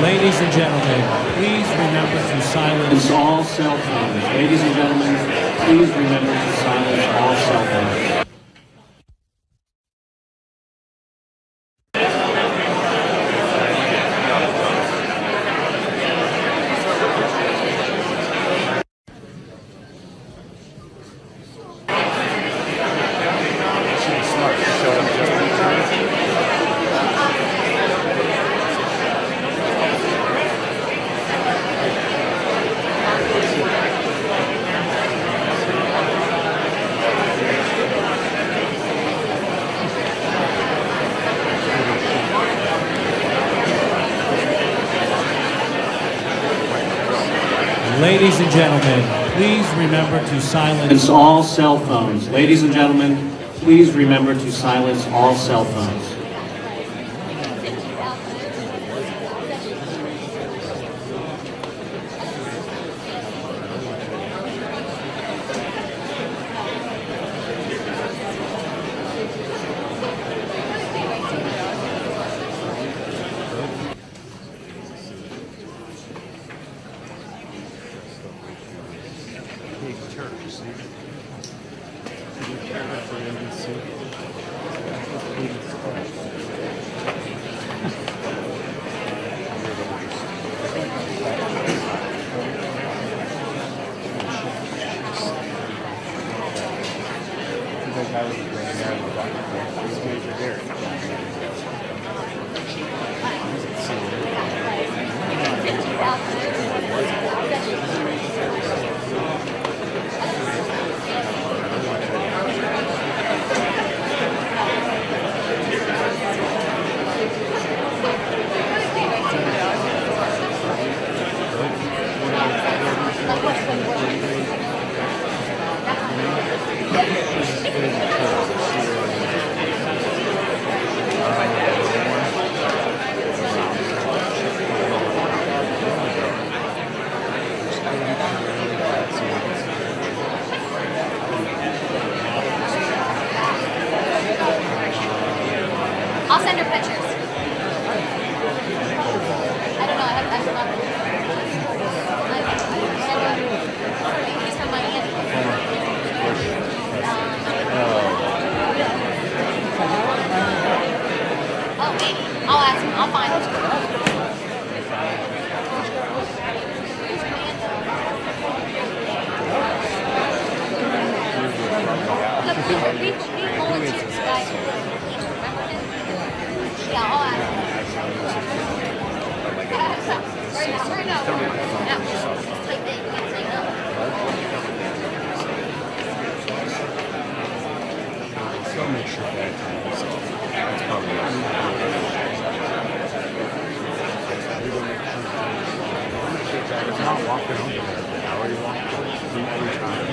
Ladies and gentlemen, please remember to silence all cell phones. Ladies and gentlemen, please remember to silence all cell phones. Ladies and gentlemen, please remember to silence all cell phones. Ladies and gentlemen, please remember to silence all cell phones. I'll send her pictures. I don't know. I'm not. He's from Miami. Oh, maybe. I'll ask him. I'll find him. We volunteered this guy. Remember him? Yeah, I'll ask him. Right now. Yeah, just type it. You can't say no. So make sure that's probably not walking over there. How are you walking? Every time.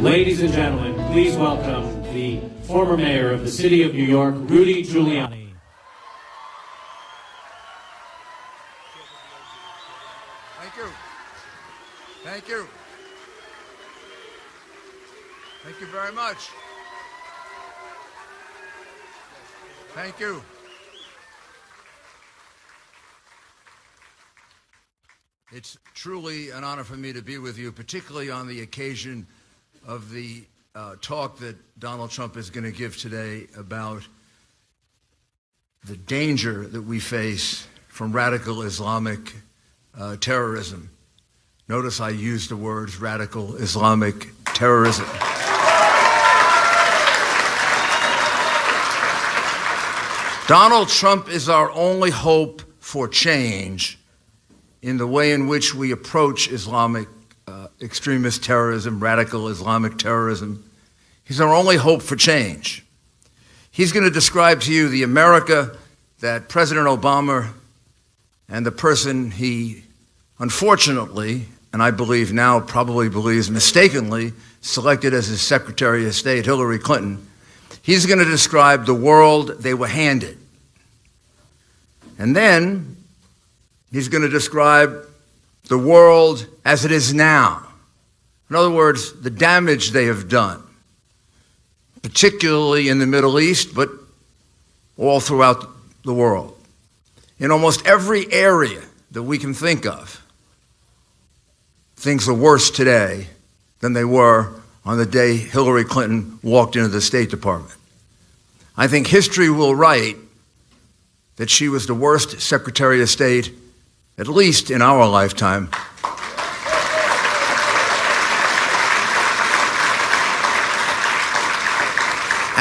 Ladies and gentlemen, please welcome the former mayor of the city of New York, Rudy Giuliani. Thank you. Thank you. Thank you very much. Thank you. It's truly an honor for me to be with you, particularly on the occasion of the talk that Donald Trump is going to give today about the danger that we face from radical Islamic terrorism. Notice I used the words radical Islamic terrorism. Donald Trump is our only hope for change in the way in which we approach Islamic extremist terrorism, radical Islamic terrorism. He's our only hope for change. He's going to describe to you the America that President Obama and the person he unfortunately, and I believe now probably believes mistakenly, selected as his Secretary of State, Hillary Clinton. He's going to describe the world they were handed. And then he's going to describe the world as it is now. In other words, the damage they have done, particularly in the Middle East, but all throughout the world. In almost every area that we can think of, things are worse today than they were on the day Hillary Clinton walked into the State Department. I think history will write that she was the worst Secretary of State, at least in our lifetime.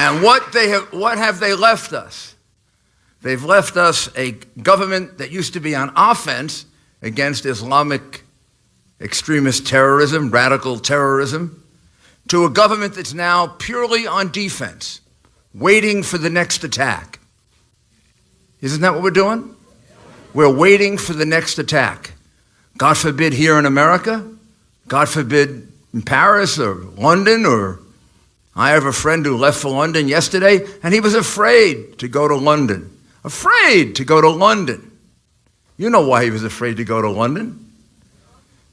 And what have they left us? They've left us a government that used to be on offense against Islamic extremist terrorism, radical terrorism, to a government that's now purely on defense, waiting for the next attack. Isn't that what we're doing? We're waiting for the next attack. God forbid here in America, God forbid in Paris or London or I have a friend who left for London yesterday, and he was afraid to go to London. Afraid to go to London. You know why he was afraid to go to London?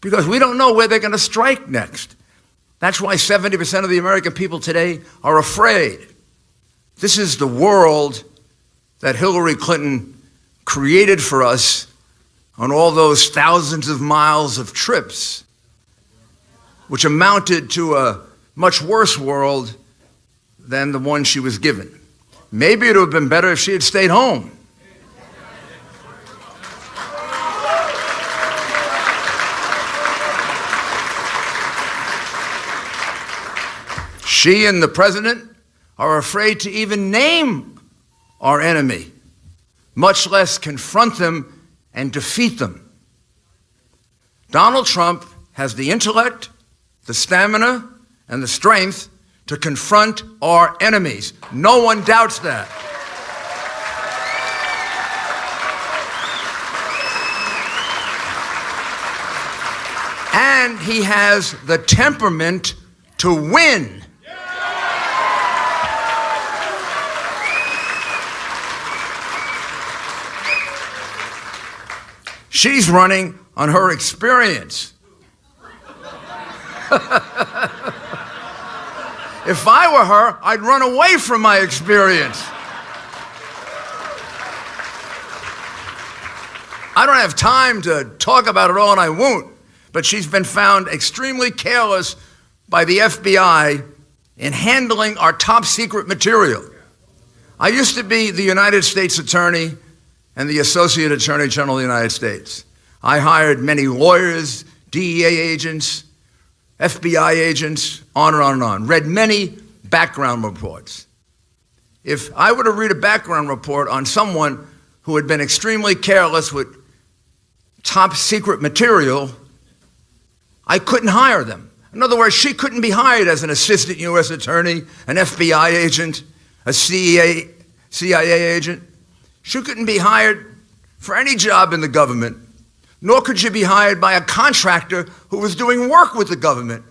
Because we don't know where they're going to strike next. That's why 70% of the American people today are afraid. This is the world that Hillary Clinton created for us on all those thousands of miles of trips, which amounted to a much worse world than the one she was given. Maybe it would have been better if she had stayed home. She and the president are afraid to even name our enemy, much less confront them and defeat them. Donald Trump has the intellect, the stamina, and the strength to confront our enemies. No one doubts that. And he has the temperament to win. She's running on her experience. If I were her, I'd run away from my experience. I don't have time to talk about it all, and I won't, but she's been found extremely careless by the FBI in handling our top secret material. I used to be the United States Attorney and the Associate Attorney General of the United States. I hired many lawyers, DEA agents, FBI agents, on and on and on. Read many background reports. If I were to read a background report on someone who had been extremely careless with top secret material, I couldn't hire them. In other words, she couldn't be hired as an assistant U.S. attorney, an FBI agent, a CIA agent. She couldn't be hired for any job in the government, nor could she be hired by a contractor who was doing work with the government,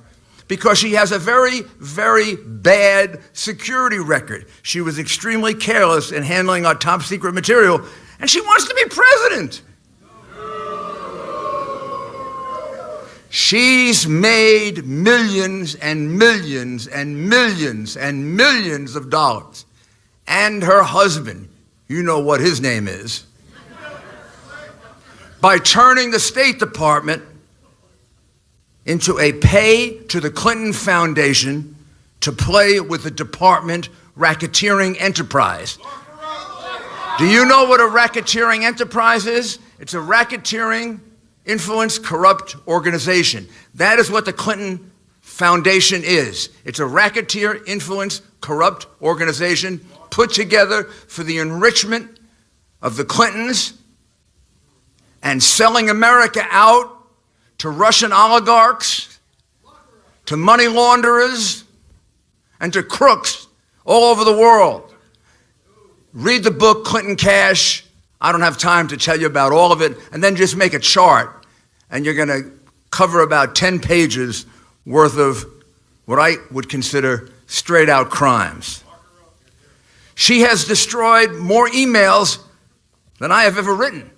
because she has a very, very bad security record. She was extremely careless in handling our top secret material, and she wants to be president. She's made millions and millions and millions and millions of dollars. And her husband, you know what his name is, by turning the State Department into a pay to the Clinton Foundation to play with the department racketeering enterprise. Do you know what a racketeering enterprise is? It's a racketeering, influence, corrupt organization. That is what the Clinton Foundation is. It's a racketeer, influence, corrupt organization put together for the enrichment of the Clintons and selling America out to Russian oligarchs, to money launderers, and to crooks all over the world. Read the book, Clinton Cash. I don't have time to tell you about all of it, and then just make a chart, and you're going to cover about 10 pages worth of what I would consider straight-out crimes. She has destroyed more emails than I have ever written.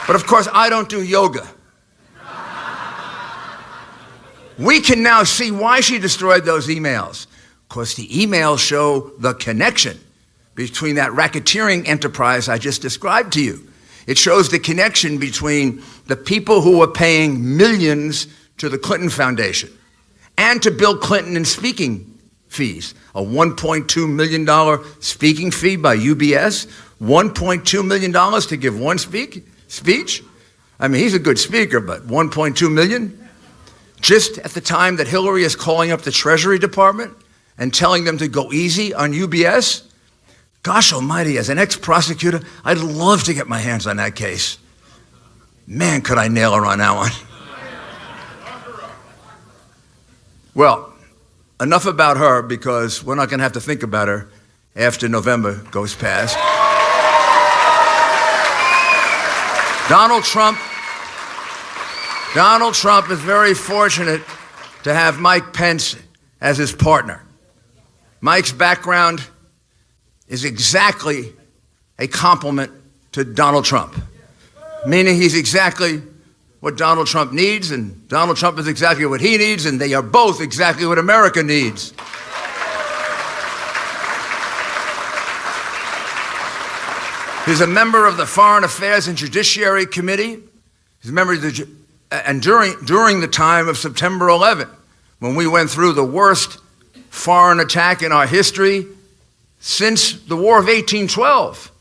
But of course, I don't do yoga. We can now see why she destroyed those emails. Because the emails show the connection between that racketeering enterprise I just described to you. It shows the connection between the people who are paying millions to the Clinton Foundation and to Bill Clinton in speaking fees. A $1.2 million speaking fee by UBS, $1.2 million to give one speech. I mean, he's a good speaker, but $1.2 million? Just at the time that Hillary is calling up the Treasury Department and telling them to go easy on UBS? Gosh almighty, as an ex-prosecutor, I'd love to get my hands on that case. Man, could I nail her on that one. Well, enough about her, because we're not going to have to think about her after November goes past. Donald Trump is very fortunate to have Mike Pence as his partner. Mike's background is exactly a complement to Donald Trump, meaning he's exactly what Donald Trump needs, and Donald Trump is exactly what he needs, and they are both exactly what America needs. He's a member of the Foreign Affairs and Judiciary Committee. He's a member of the, and during the time of September 11, when we went through the worst foreign attack in our history since the War of 1812.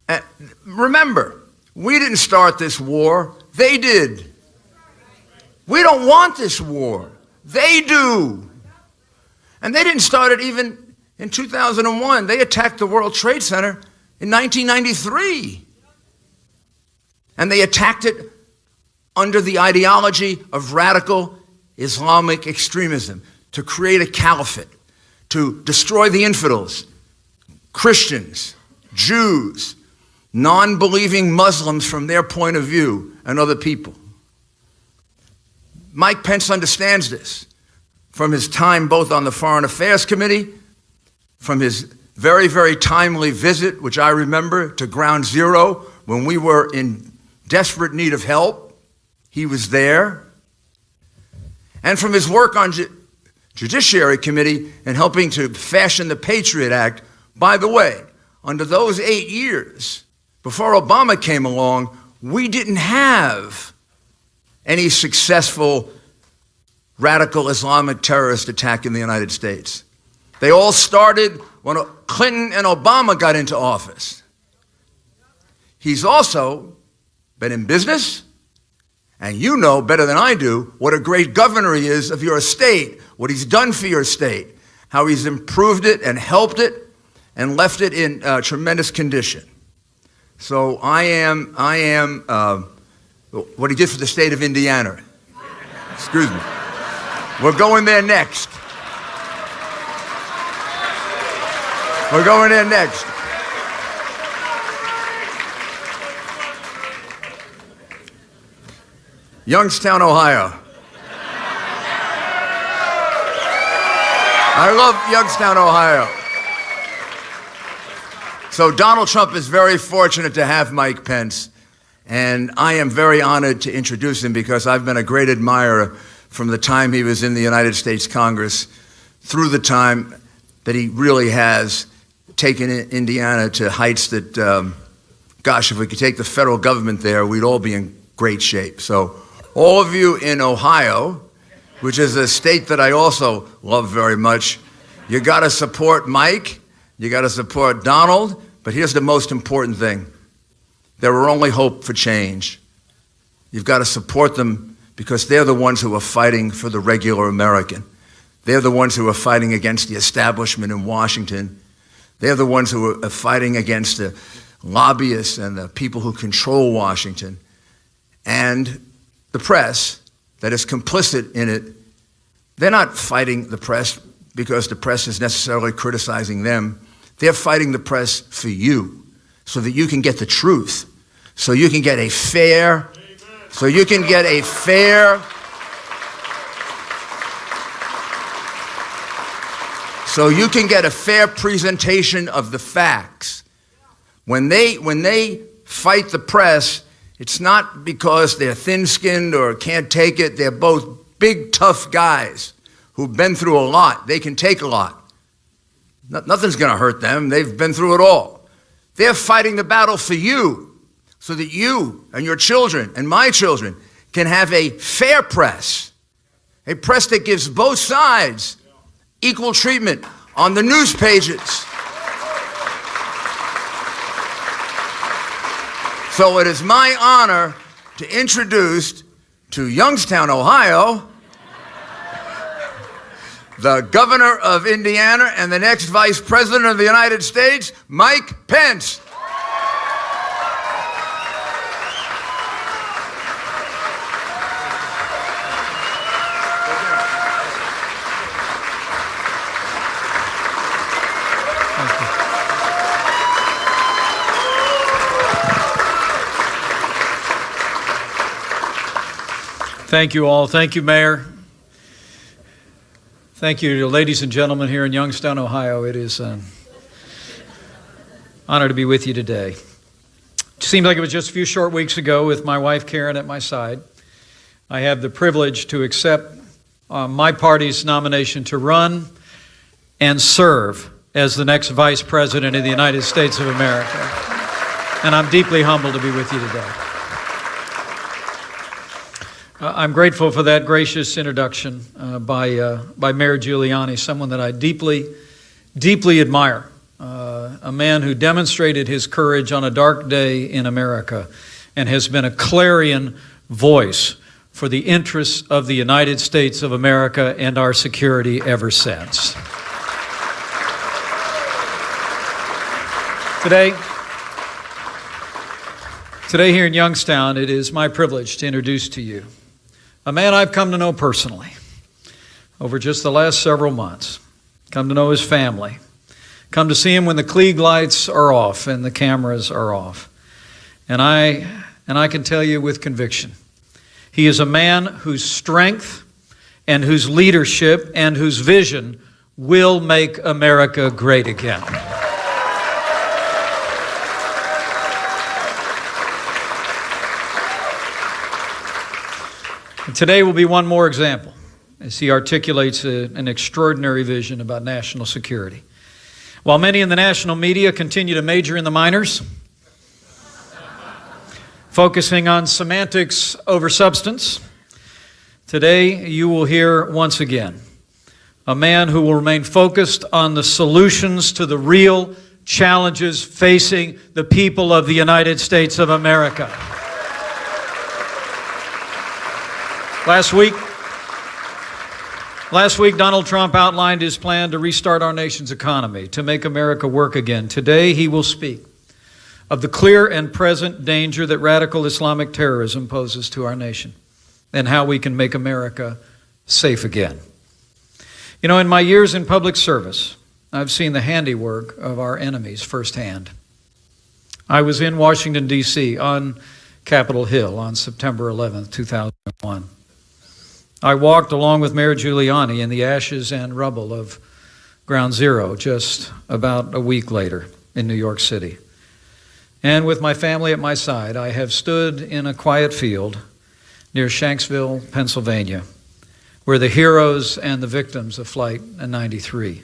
And remember, we didn't start this war, they did. We don't want this war, they do. And they didn't start it even in 2001. They attacked the World Trade Center in 1993. And they attacked it under the ideology of radical Islamic extremism, to create a caliphate, to destroy the infidels, Christians, Jews, non-believing Muslims from their point of view, and other people. Mike Pence understands this from his time both on the Foreign Affairs Committee, from his very, very timely visit, which I remember, to Ground Zero when we were in desperate need of help. He was there. And from his work on Judiciary Committee and helping to fashion the Patriot Act. By the way, under those 8 years, before Obama came along, we didn't have any successful radical Islamic terrorist attack in the United States. They all started when Clinton and Obama got into office. He's also been in business, and you know better than I do what a great governor he is of your state, what he's done for your state, how he's improved it and helped it and left it in tremendous condition. So I am what he did for the state of Indiana. Excuse me. We're going there next. We're going there next. Youngstown, Ohio. I love Youngstown, Ohio. So Donald Trump is very fortunate to have Mike Pence, and I am very honored to introduce him because I've been a great admirer from the time he was in the United States Congress through the time that he really has taken Indiana to heights that, gosh, if we could take the federal government there, we'd all be in great shape. So all of you in Ohio, which is a state that I also love very much, you got to support Mike, you got to support Donald, but here's the most important thing. There are only hope for change. You've got to support them because they're the ones who are fighting for the regular American. They're the ones who are fighting against the establishment in Washington. They're the ones who are fighting against the lobbyists and the people who control Washington. And the press that is complicit in it, they're not fighting the press because the press is necessarily criticizing them. They're fighting the press for you so that you can get the truth, so you can get a fair, presentation of the facts. When they fight the press, it's not because they're thin-skinned or can't take it. They're both big, tough guys who've been through a lot. They can take a lot. Nothing's going to hurt them. They've been through it all. They're fighting the battle for you so that you and your children and my children can have a fair press, a press that gives both sides equal treatment on the news pages. So it is my honor to introduce to Youngstown, Ohio, the governor of Indiana and the next vice president of the United States, Mike Pence. Thank you all. Thank you, Mayor. Thank you to ladies and gentlemen here in Youngstown, Ohio. It is an honor to be with you today. It seemed like it was just a few short weeks ago with my wife Karen at my side. I have the privilege to accept my party's nomination to run and serve as the next Vice President of the United States of America. And I'm deeply humbled to be with you today. I'm grateful for that gracious introduction by Mayor Giuliani, someone that I deeply, deeply admire, a man who demonstrated his courage on a dark day in America and has been a clarion voice for the interests of the United States of America and our security ever since. Today here in Youngstown, it is my privilege to introduce to you a man I've come to know personally over just the last several months, come to know his family, come to see him when the Klieg lights are off and the cameras are off. And I can tell you with conviction, he is a man whose strength and whose leadership and whose vision will make America great again. Today will be one more example as he articulates an extraordinary vision about national security. While many in the national media continue to major in the minors, focusing on semantics over substance, today you will hear once again a man who will remain focused on the solutions to the real challenges facing the people of the United States of America. Last week, Donald Trump outlined his plan to restart our nation's economy, to make America work again. Today, he will speak of the clear and present danger that radical Islamic terrorism poses to our nation and how we can make America safe again. You know, in my years in public service, I've seen the handiwork of our enemies firsthand. I was in Washington, D.C. on Capitol Hill on September 11th, 2001. I walked along with Mayor Giuliani in the ashes and rubble of Ground Zero just about a week later in New York City. And with my family at my side, I have stood in a quiet field near Shanksville, Pennsylvania, where the heroes and the victims of Flight 93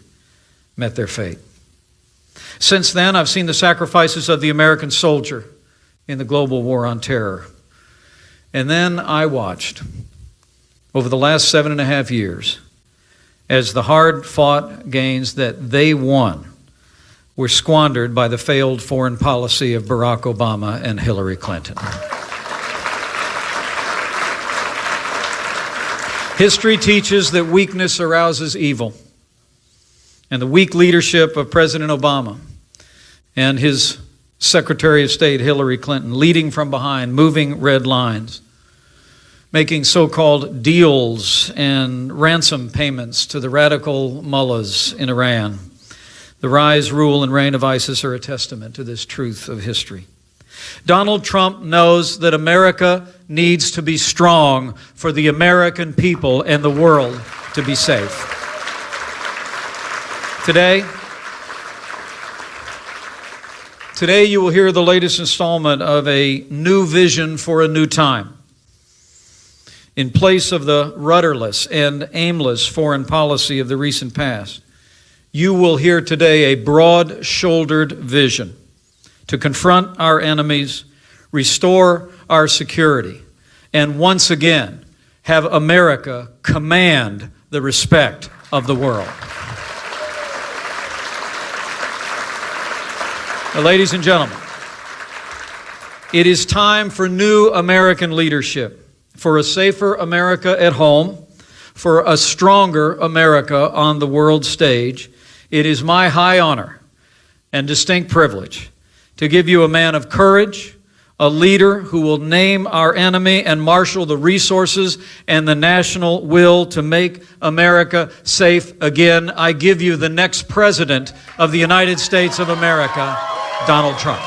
met their fate. Since then, I've seen the sacrifices of the American soldier in the global war on terror. And then I watched over the last 7.5 years as the hard-fought gains that they won were squandered by the failed foreign policy of Barack Obama and Hillary Clinton. History teaches that weakness arouses evil, and the weak leadership of President Obama and his Secretary of State Hillary Clinton, leading from behind, moving red lines, making so-called deals and ransom payments to the radical mullahs in Iran. The rise, rule, and reign of ISIS are a testament to this truth of history. Donald Trump knows that America needs to be strong for the American people and the world to be safe. Today you will hear the latest installment of a new vision for a new time. In place of the rudderless and aimless foreign policy of the recent past, you will hear today a broad-shouldered vision to confront our enemies, restore our security, and once again have America command the respect of the world. Now, ladies and gentlemen, it is time for new American leadership, for a safer America at home, for a stronger America on the world stage. It is my high honor and distinct privilege to give you a man of courage, a leader who will name our enemy and marshal the resources and the national will to make America safe again. I give you the next President of the United States of America, Donald Trump.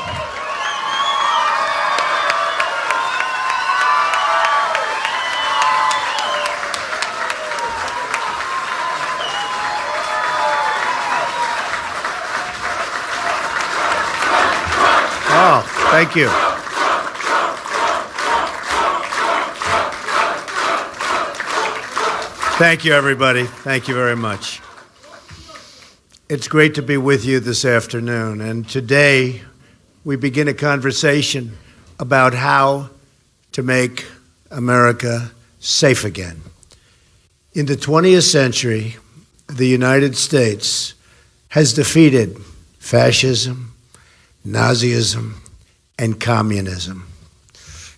Thank you. Thank you, everybody. Thank you very much. It's great to be with you this afternoon. And today, we begin a conversation about how to make America safe again. In the 20th century, the United States has defeated fascism, Nazism, and communism.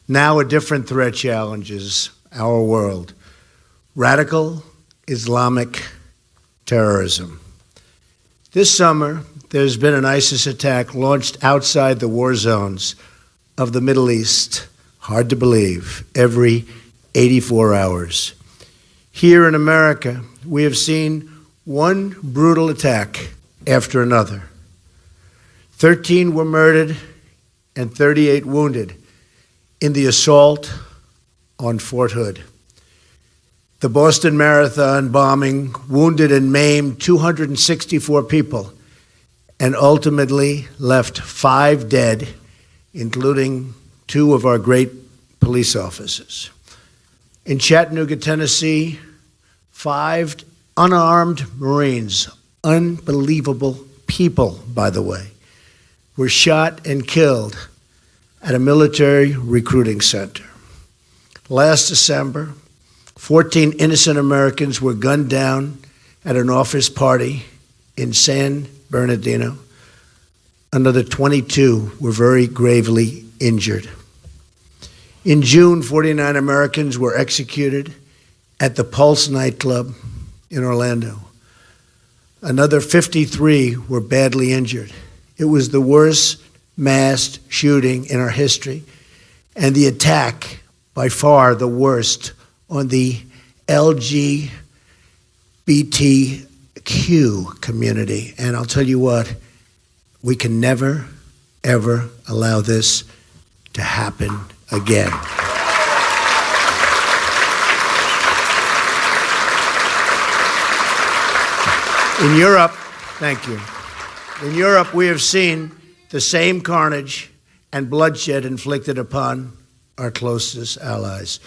Now a different threat challenges our world: radical Islamic terrorism. This summer, there's been an ISIS attack launched outside the war zones of the Middle East, hard to believe, every 84 hours. Here in America, we have seen one brutal attack after another. 13 were murdered and 38 wounded in the assault on Fort Hood. The Boston Marathon bombing wounded and maimed 264 people and ultimately left 5 dead, including 2 of our great police officers. In Chattanooga, Tennessee, 5 unarmed Marines, unbelievable people, by the way, were shot and killed at a military recruiting center. Last December, 14 innocent Americans were gunned down at an office party in San Bernardino. Another 22 were very gravely injured. In June, 49 Americans were executed at the Pulse nightclub in Orlando. Another 53 were badly injured. It was the worst mass shooting in our history, and the attack, by far the worst, on the LGBTQ community. And I'll tell you what, we can never, ever allow this to happen again. In Europe, thank you. In Europe, we have seen the same carnage and bloodshed inflicted upon our closest allies.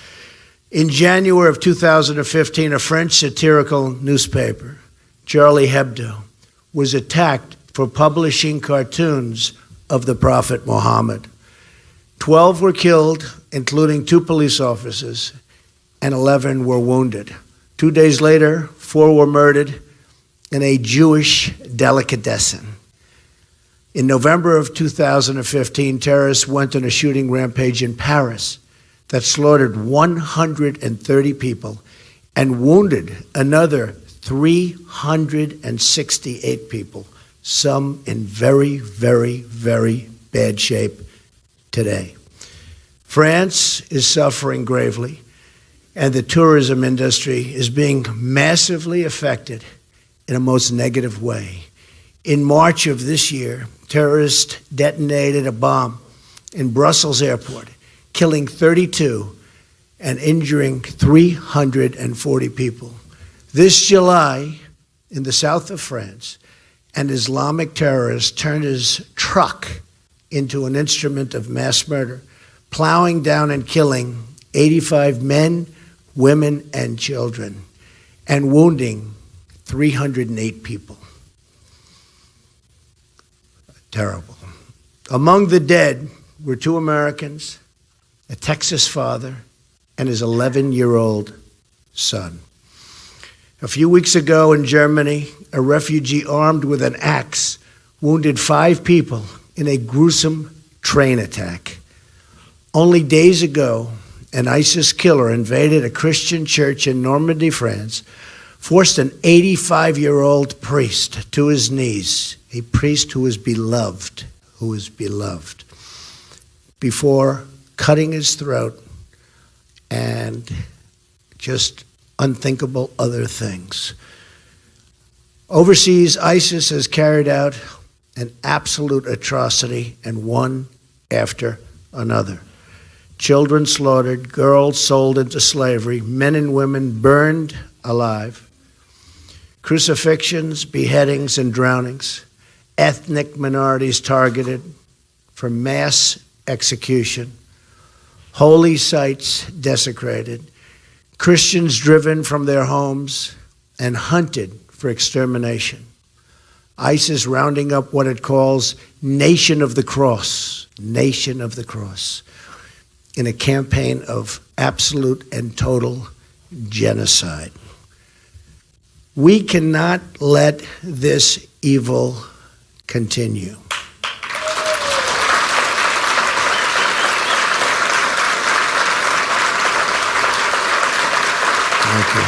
In January of 2015, a French satirical newspaper, Charlie Hebdo, was attacked for publishing cartoons of the Prophet Muhammad. 12 were killed, including 2 police officers, and 11 were wounded. 2 days later, 4 were murdered in a Jewish delicatessen. In November of 2015, terrorists went on a shooting rampage in Paris that slaughtered 130 people and wounded another 368 people, some in very, very, very bad shape today. France is suffering gravely, and the tourism industry is being massively affected in a most negative way. In March of this year, terrorists detonated a bomb in Brussels airport, killing 32 and injuring 340 people. This July, in the south of France, an Islamic terrorist turned his truck into an instrument of mass murder, plowing down and killing 85 men, women, and children, and wounding 308 people. Terrible. Among the dead were 2 Americans, a Texas father, and his 11-year-old son. A few weeks ago in Germany, a refugee armed with an axe wounded 5 people in a gruesome train attack. Only days ago, an ISIS killer invaded a Christian church in Normandy, France, forced an 85-year-old priest to his knees, a priest who was beloved, before cutting his throat and just unthinkable other things. Overseas, ISIS has carried out an absolute atrocity, and one after another. Children slaughtered, girls sold into slavery, men and women burned alive, crucifixions, beheadings, and drownings, ethnic minorities targeted for mass execution, holy sites desecrated, Christians driven from their homes and hunted for extermination. ISIS rounding up what it calls Nation of the Cross, in a campaign of absolute and total genocide. We cannot let this evil continue. Thank you.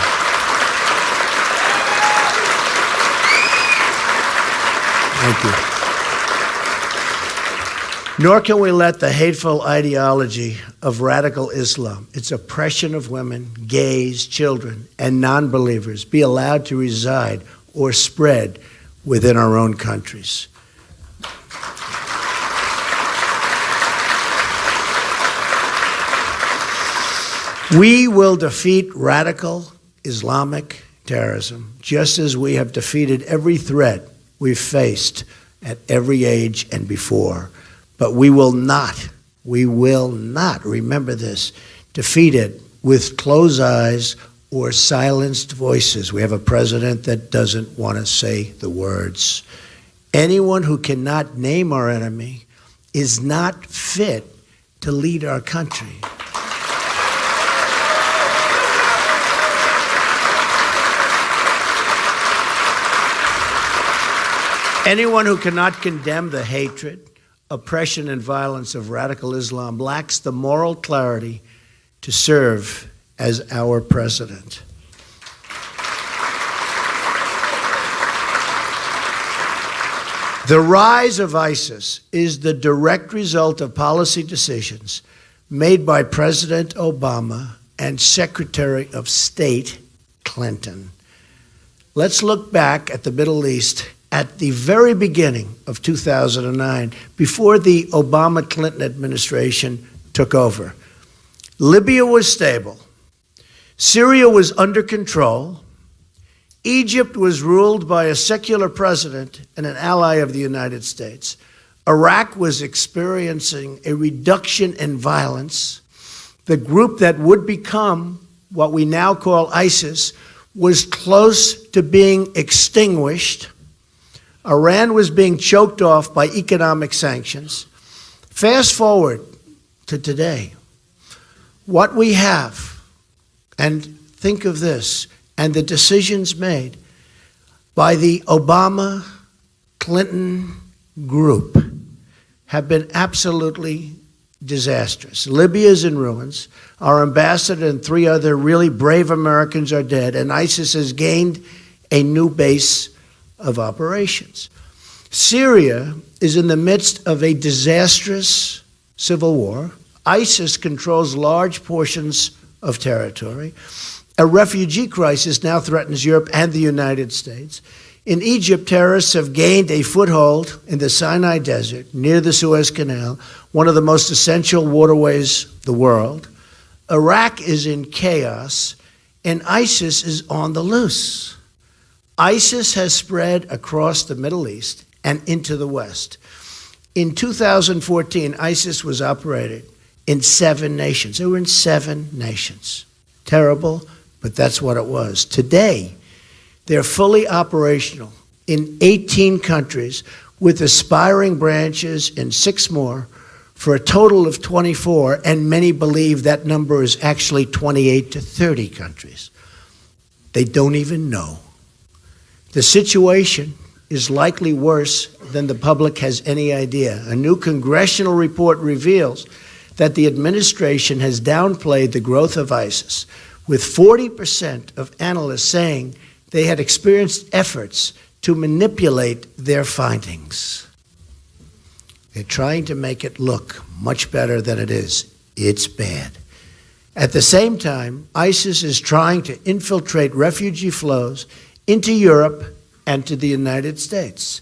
Thank you. Nor can we let the hateful ideology of radical Islam, its oppression of women, gays, children, and non-believers be allowed to reside or spread within our own countries. We will defeat radical Islamic terrorism, just as we have defeated every threat we've faced at every age and before. But we will not, remember this, defeat it with closed eyes or silenced voices. We have a president that doesn't want to say the words. Anyone who cannot name our enemy is not fit to lead our country. Anyone who cannot condemn the hatred, oppression, and violence of radical Islam lacks the moral clarity to serve as our president. The rise of ISIS is the direct result of policy decisions made by President Obama and Secretary of State Clinton. Let's look back at the Middle East at the very beginning of 2009, before the Obama-Clinton administration took over. Libya was stable. Syria was under control. Egypt was ruled by a secular president and an ally of the United States. Iraq was experiencing a reduction in violence. The group that would become what we now call ISIS was close to being extinguished. Iran was being choked off by economic sanctions. Fast forward to today. What we have, and think of this, and the decisions made by the Obama-Clinton group have been absolutely disastrous. Libya is in ruins. Our ambassador and 3 other really brave Americans are dead, and ISIS has gained a new base of operations. Syria is in the midst of a disastrous civil war. ISIS controls large portions of territory. A refugee crisis now threatens Europe and the United States. In Egypt, terrorists have gained a foothold in the Sinai Desert near the Suez Canal, one of the most essential waterways of the world. Iraq is in chaos, and ISIS is on the loose. ISIS has spread across the Middle East and into the West. In 2014, ISIS was operating in 7 nations. They were in 7 nations. Terrible, but that's what it was. Today, they're fully operational in 18 countries with aspiring branches in 6 more for a total of 24, and many believe that number is actually 28 to 30 countries. They don't even know. The situation is likely worse than the public has any idea. A new congressional report reveals that the administration has downplayed the growth of ISIS, with 40% of analysts saying they had experienced efforts to manipulate their findings. They're trying to make it look much better than it is. It's bad. At the same time, ISIS is trying to infiltrate refugee flows into Europe and to the United States.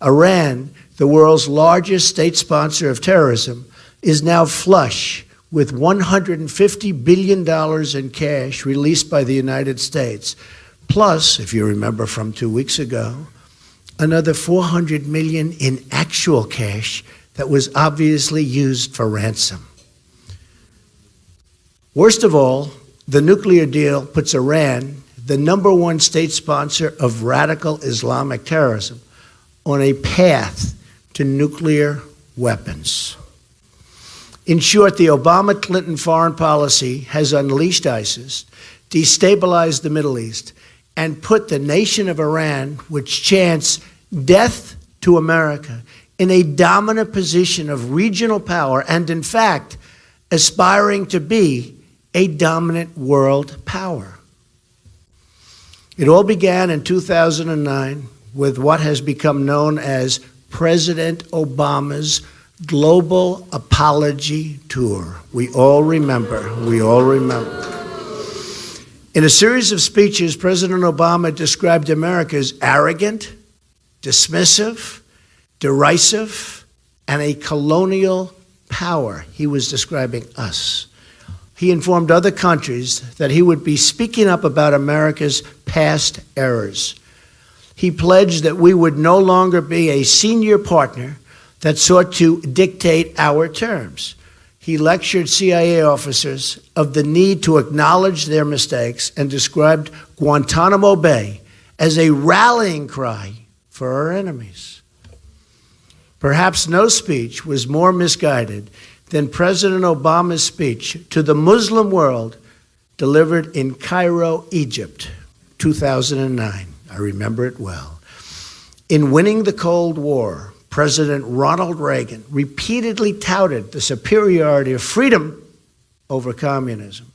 Iran, the world's largest state sponsor of terrorism, is now flush with $150 billion in cash released by the United States. Plus, if you remember from 2 weeks ago, another $400 million in actual cash that was obviously used for ransom. Worst of all, the nuclear deal puts Iran, the number one state sponsor of radical Islamic terrorism, on a path to nuclear weapons. In short, the Obama-Clinton foreign policy has unleashed ISIS, destabilized the Middle East, and put the nation of Iran, which chants death to America, in a dominant position of regional power and, in fact, aspiring to be a dominant world power. It all began in 2009 with what has become known as President Obama's global apology tour. We all remember. In a series of speeches, President Obama described America as arrogant, dismissive, derisive, and a colonial power. He was describing us. He informed other countries that he would be speaking up about America's past errors. He pledged that we would no longer be a senior partner that sought to dictate our terms. He lectured CIA officers of the need to acknowledge their mistakes and described Guantanamo Bay as a rallying cry for our enemies. Perhaps no speech was more misguided than President Obama's speech to the Muslim world delivered in Cairo, Egypt, 2009. I remember it well. In winning the Cold War, President Ronald Reagan repeatedly touted the superiority of freedom over communism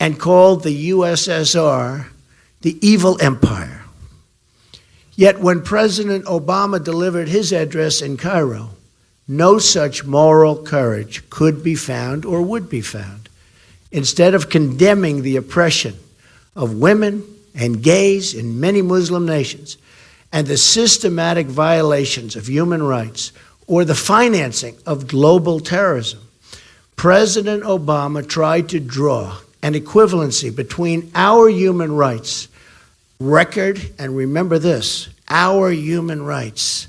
and called the USSR the evil empire. Yet when President Obama delivered his address in Cairo, no such moral courage could be found or would be found. Instead of condemning the oppression of women and gays in many Muslim nations and the systematic violations of human rights or the financing of global terrorism, President Obama tried to draw an equivalency between our human rights record, and remember this, our human rights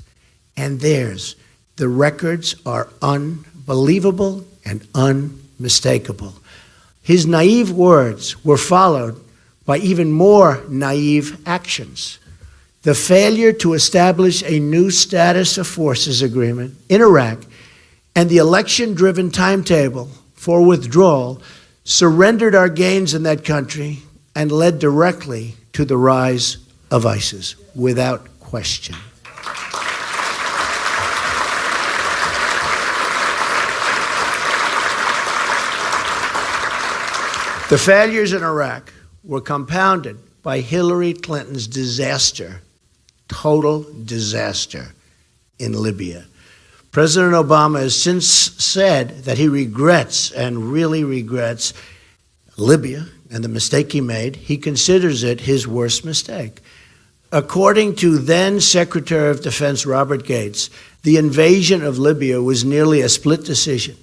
and theirs. The records are unbelievable and unmistakable. His naive words were followed by even more naive actions. The failure to establish a new status of forces agreement in Iraq and the election-driven timetable for withdrawal surrendered our gains in that country and led directly to the rise of ISIS, without question. The failures in Iraq were compounded by Hillary Clinton's disaster, total disaster, in Libya. President Obama has since said that he regrets, and really regrets, Libya and the mistake he made. He considers it his worst mistake. According to then Secretary of Defense Robert Gates, the invasion of Libya was nearly a split decision.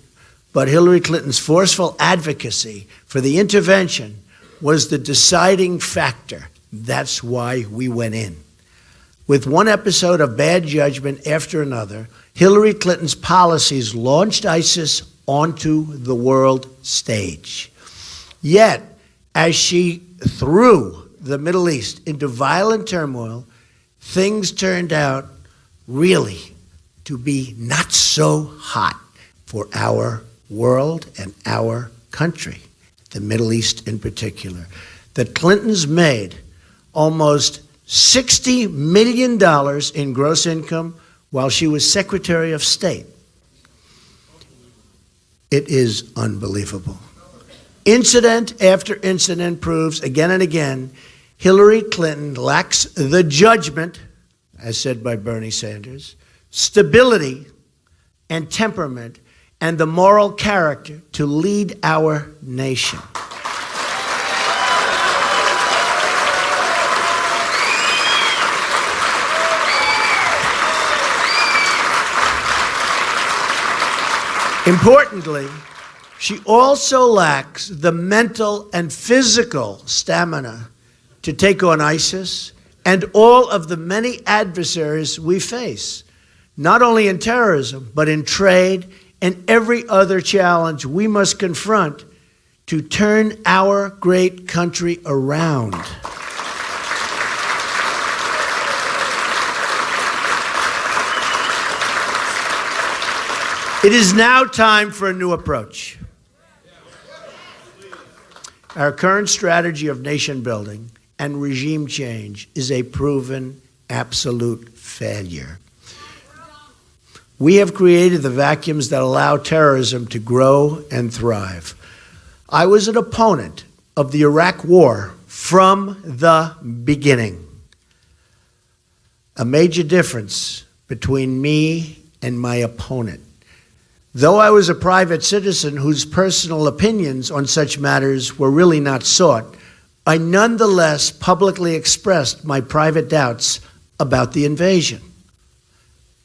But Hillary Clinton's forceful advocacy for the intervention was the deciding factor. That's why we went in. With one episode of bad judgment after another, Hillary Clinton's policies launched ISIS onto the world stage. Yet, as she threw the Middle East into violent turmoil, things turned out really to be not so hot for our world and our country, the Middle East in particular. The Clintons made almost $60 million in gross income while she was Secretary of State. It is unbelievable. Incident after incident proves again and again Hillary Clinton lacks the judgment, as said by Bernie Sanders, stability and temperament, and the moral character to lead our nation. Importantly, she also lacks the mental and physical stamina to take on ISIS and all of the many adversaries we face. not only in terrorism, but in trade and every other challenge we must confront to turn our great country around. It is now time for a new approach. Our current strategy of nation building and regime change is a proven absolute failure. We have created the vacuums that allow terrorism to grow and thrive. I was an opponent of the Iraq War from the beginning. A major difference between me and my opponent. Though I was a private citizen whose personal opinions on such matters were really not sought, I nonetheless publicly expressed my private doubts about the invasion.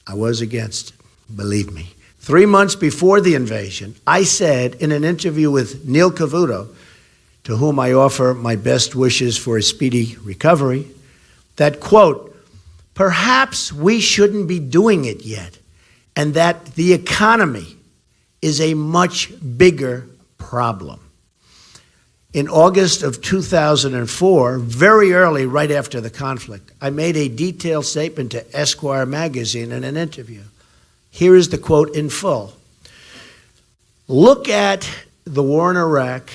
I was against it, believe me. 3 months before the invasion, I said in an interview with Neil Cavuto, to whom I offer my best wishes for a speedy recovery, that, quote, perhaps we shouldn't be doing it yet, and that the economy is a much bigger problem. In August of 2004, very early, right after the conflict, I made a detailed statement to Esquire magazine in an interview. Here is the quote in full. Look at the war in Iraq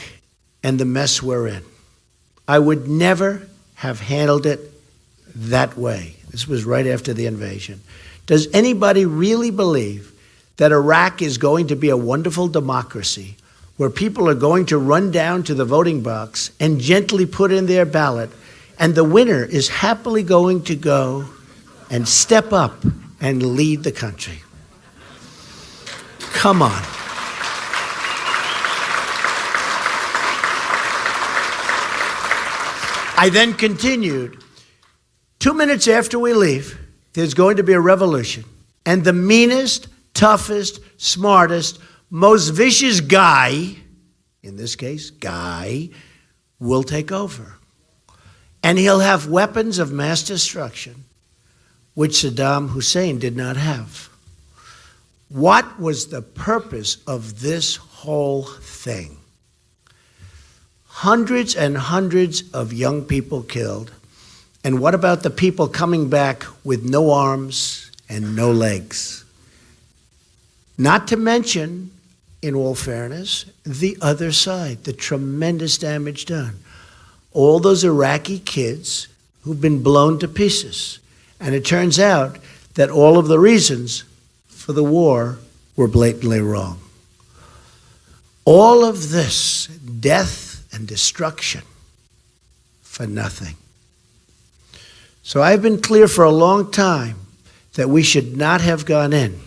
and the mess we're in. I would never have handled it that way. This was right after the invasion. Does anybody really believe that Iraq is going to be a wonderful democracy where people are going to run down to the voting box and gently put in their ballot, and the winner is happily going to go and step up and lead the country? Come on. I then continued, 2 minutes after we leave, there's going to be a revolution, and the meanest, toughest, smartest, most vicious guy, in this case, guy, will take over. And he'll have weapons of mass destruction, which Saddam Hussein did not have. What was the purpose of this whole thing? Hundreds and hundreds of young people killed. And what about the people coming back with no arms and no legs? Not to mention, in all fairness, the other side, the tremendous damage done. All those Iraqi kids who've been blown to pieces. And it turns out that all of the reasons for the war were blatantly wrong. All of this death and destruction for nothing. So I've been clear for a long time that we should not have gone in.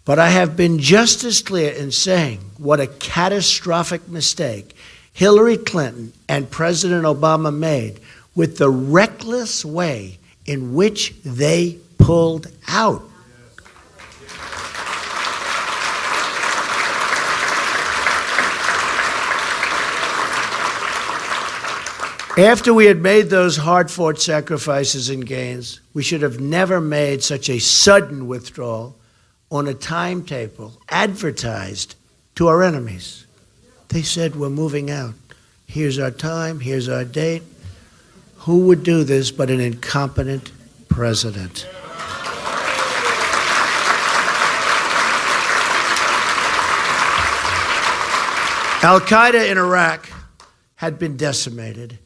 But I have been just as clear in saying what a catastrophic mistake Hillary Clinton and President Obama made with the reckless way in which they pulled out. After we had made those hard-fought sacrifices and gains, we should have never made such a sudden withdrawal on a timetable advertised to our enemies. They said, we're moving out. Here's our time, here's our date. Who would do this but an incompetent president? Al-Qaeda in Iraq had been decimated,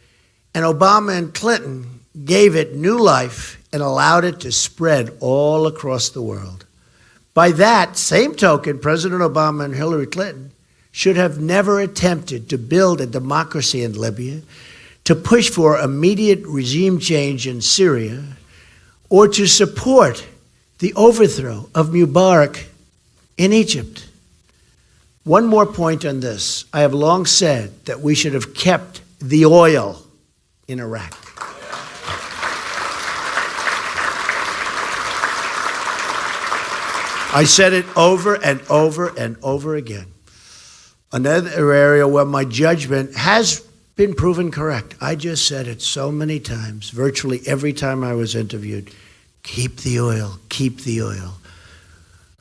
and Obama and Clinton gave it new life and allowed it to spread all across the world. By that same token, President Obama and Hillary Clinton should have never attempted to build a democracy in Libya, to push for immediate regime change in Syria, or to support the overthrow of Mubarak in Egypt. One more point on this. I have long said that we should have kept the oil in Iraq. I said it over and over and over again. Another area where my judgment has been proven correct. I just said it so many times, virtually every time I was interviewed. Keep the oil, keep the oil.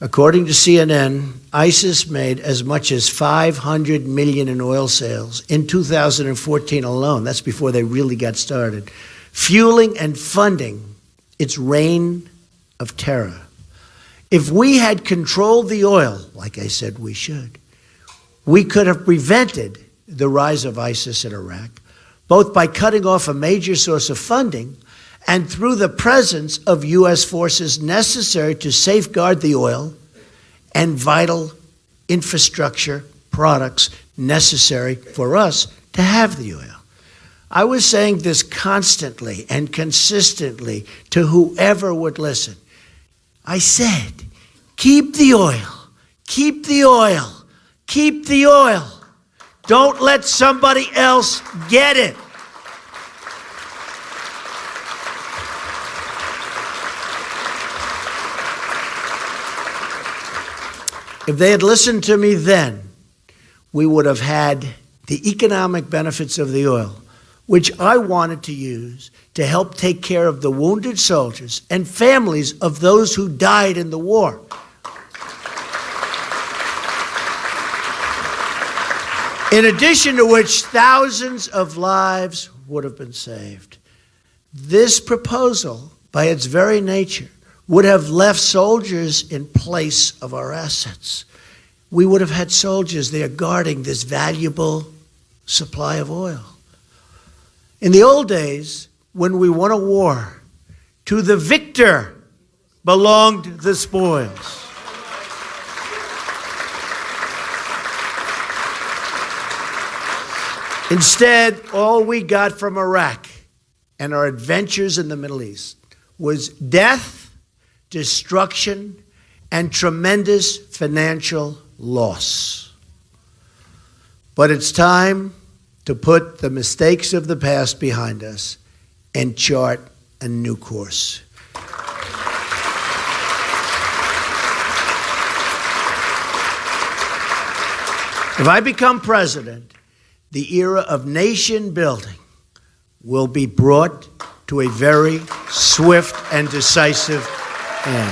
According to CNN, ISIS made as much as $500 million in oil sales in 2014 alone. That's before they really got started, fueling and funding its reign of terror. If we had controlled the oil, like I said we should, we could have prevented the rise of ISIS in Iraq, both by cutting off a major source of funding and through the presence of U.S. forces necessary to safeguard the oil and vital infrastructure products necessary for us to have the oil. I was saying this constantly and consistently to whoever would listen. I said, keep the oil, keep the oil, keep the oil. Don't let somebody else get it. If they had listened to me then, we would have had the economic benefits of the oil, which I wanted to use to help take care of the wounded soldiers and families of those who died in the war. In addition to which, thousands of lives would have been saved. This proposal, by its very nature, would have left soldiers in place of our assets. We would have had soldiers there guarding this valuable supply of oil. In the old days, when we won a war, to the victor belonged the spoils. Instead, all we got from Iraq and our adventures in the Middle East was death, destruction, and tremendous financial loss. But it's time to put the mistakes of the past behind us and chart a new course. If I become president, the era of nation building will be brought to a very swift and decisive end.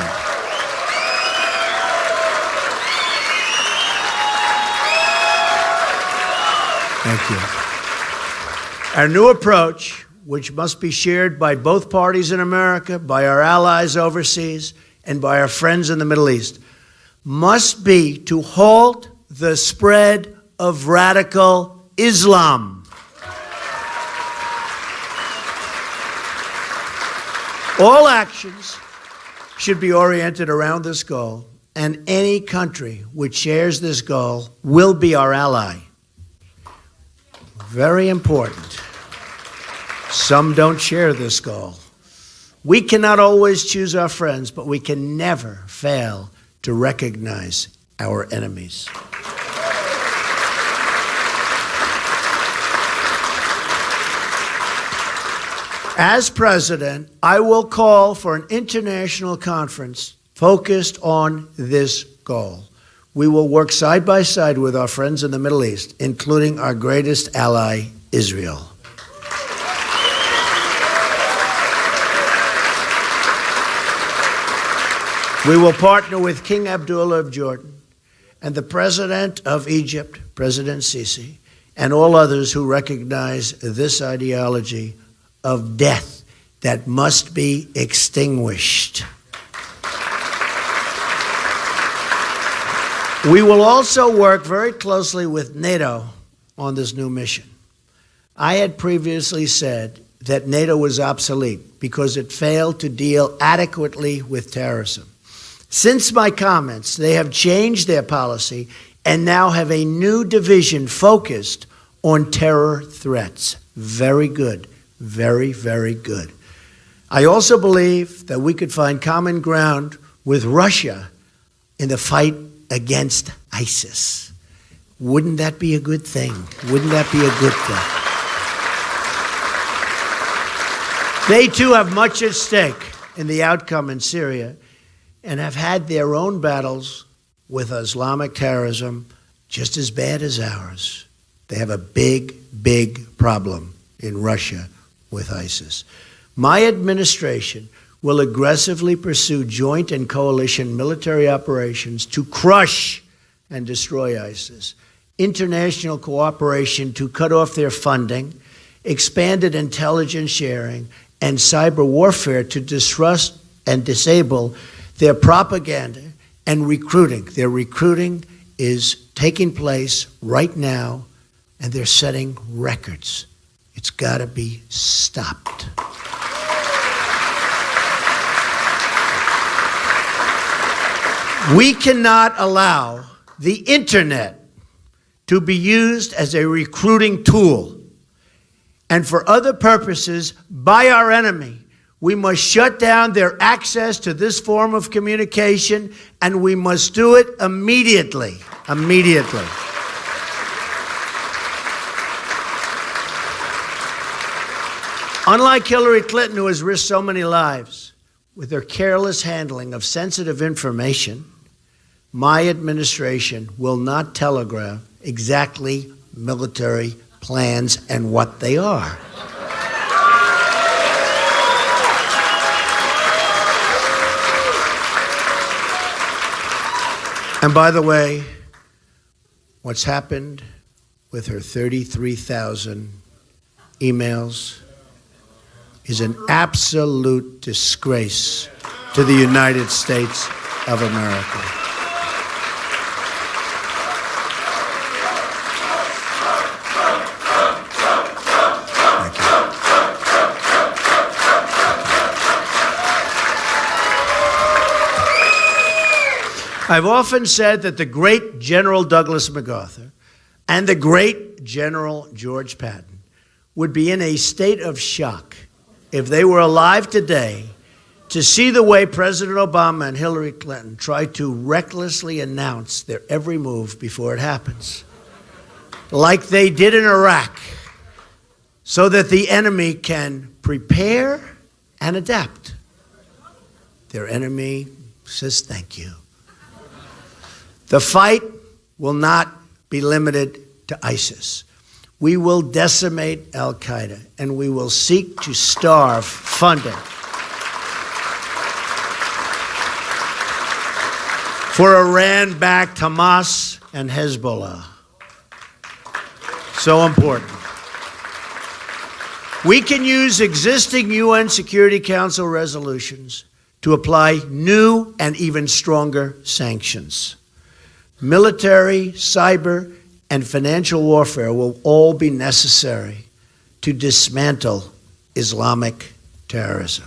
Thank you. Our new approach, which must be shared by both parties in America, by our allies overseas, and by our friends in the Middle East, must be to halt the spread of radical Islam. All actions should be oriented around this goal, and any country which shares this goal will be our ally. Very important. Some don't share this goal. We cannot always choose our friends, but we can never fail to recognize our enemies. As president, I will call for an international conference focused on this goal. We will work side by side with our friends in the Middle East, including our greatest ally, Israel. We will partner with King Abdullah of Jordan and the President of Egypt, President Sisi, and all others who recognize this ideology of death that must be extinguished. We will also work very closely with NATO on this new mission. I had previously said that NATO was obsolete because it failed to deal adequately with terrorism. Since my comments, they have changed their policy and now have a new division focused on terror threats. Very good. Very, very good. I also believe that we could find common ground with Russia in the fight against ISIS. Wouldn't that be a good thing? Wouldn't that be a good thing? They too have much at stake in the outcome in Syria and have had their own battles with Islamic terrorism just as bad as ours. They have a big, big problem in Russia with ISIS. My administration will aggressively pursue joint and coalition military operations to crush and destroy ISIS, international cooperation to cut off their funding, expanded intelligence sharing, and cyber warfare to disrupt and disable their propaganda and recruiting. Their recruiting is taking place right now, and they're setting records. It's got to be stopped. We cannot allow the internet to be used as a recruiting tool and for other purposes by our enemy. We must shut down their access to this form of communication, and we must do it immediately. Immediately. Unlike Hillary Clinton, who has risked so many lives with her careless handling of sensitive information, my administration will not telegraph exactly military plans and what they are. And by the way, what's happened with her 33,000 emails is an absolute disgrace to the United States of America. Thank you. I've often said that the great General Douglas MacArthur and the great General George Patton would be in a state of shock if they were alive today to see the way President Obama and Hillary Clinton try to recklessly announce their every move before it happens, like they did in Iraq, so that the enemy can prepare and adapt. Their enemy says thank you. The fight will not be limited to ISIS. We will decimate al-Qaeda, and we will seek to starve funding for Iran-backed Hamas and Hezbollah. So important. We can use existing UN Security Council resolutions to apply new and even stronger sanctions. Military, cyber, and financial warfare will all be necessary to dismantle Islamic terrorism.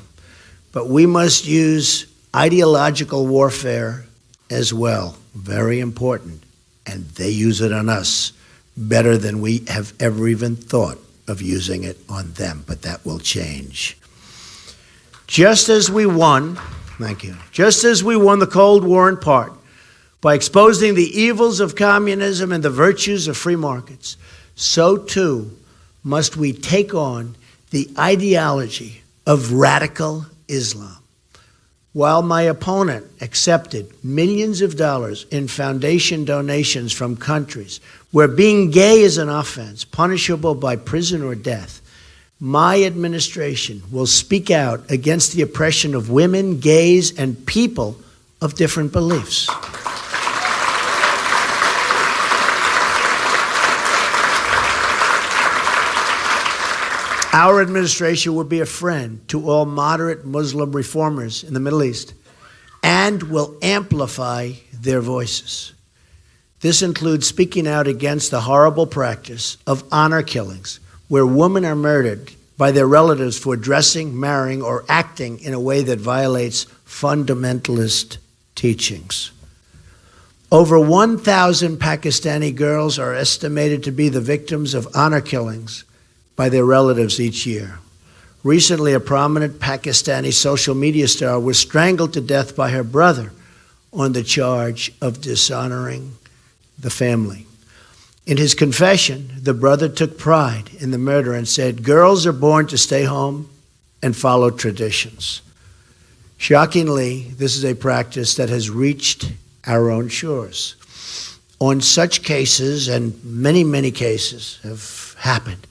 But we must use ideological warfare as well. Very important. And they use it on us better than we have ever even thought of using it on them. But that will change. Just as we won, thank you, just as we won the Cold War in part by exposing the evils of communism and the virtues of free markets, so too must we take on the ideology of radical Islam. While my opponent accepted millions of dollars in foundation donations from countries where being gay is an offense, punishable by prison or death, my administration will speak out against the oppression of women, gays, and people of different beliefs. Our administration will be a friend to all moderate Muslim reformers in the Middle East and will amplify their voices. This includes speaking out against the horrible practice of honor killings, where women are murdered by their relatives for dressing, marrying, or acting in a way that violates fundamentalist teachings. Over 1,000 Pakistani girls are estimated to be the victims of honor killings by their relatives each year. Recently, a prominent Pakistani social media star was strangled to death by her brother on the charge of dishonoring the family. In his confession, the brother took pride in the murder and said, "Girls are born to stay home and follow traditions." Shockingly, this is a practice that has reached our own shores. On such cases, and many, many cases have happened,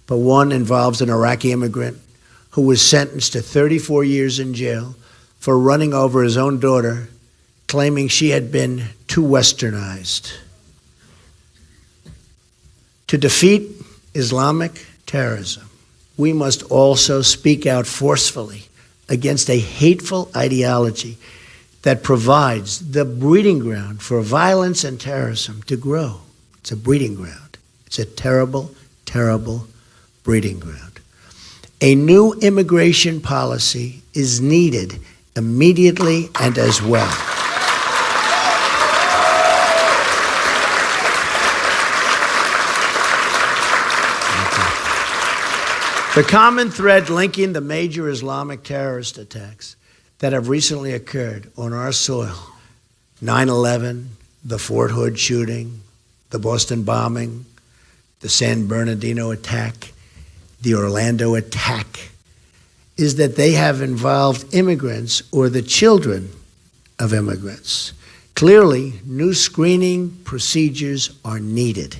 but one involves an Iraqi immigrant who was sentenced to 34 years in jail for running over his own daughter, claiming she had been too westernized. To defeat Islamic terrorism, we must also speak out forcefully against a hateful ideology that provides the breeding ground for violence and terrorism to grow. It's a breeding ground. It's a terrible, terrible breeding ground. A new immigration policy is needed immediately and as well. The common thread linking the major Islamic terrorist attacks that have recently occurred on our soil, 9/11, the Fort Hood shooting, the Boston bombing, the San Bernardino attack, the Orlando attack, is that they have involved immigrants or the children of immigrants. Clearly, new screening procedures are needed.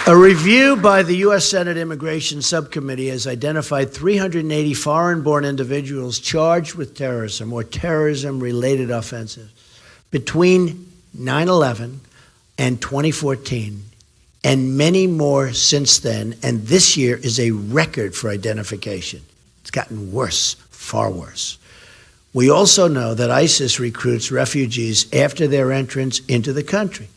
A review by the U.S. Senate Immigration Subcommittee has identified 380 foreign-born individuals charged with terrorism or terrorism-related offenses between 9/11 and 2014, and many more since then, and this year is a record for identification. It's gotten worse, far worse. We also know that ISIS recruits refugees after their entrance into the country,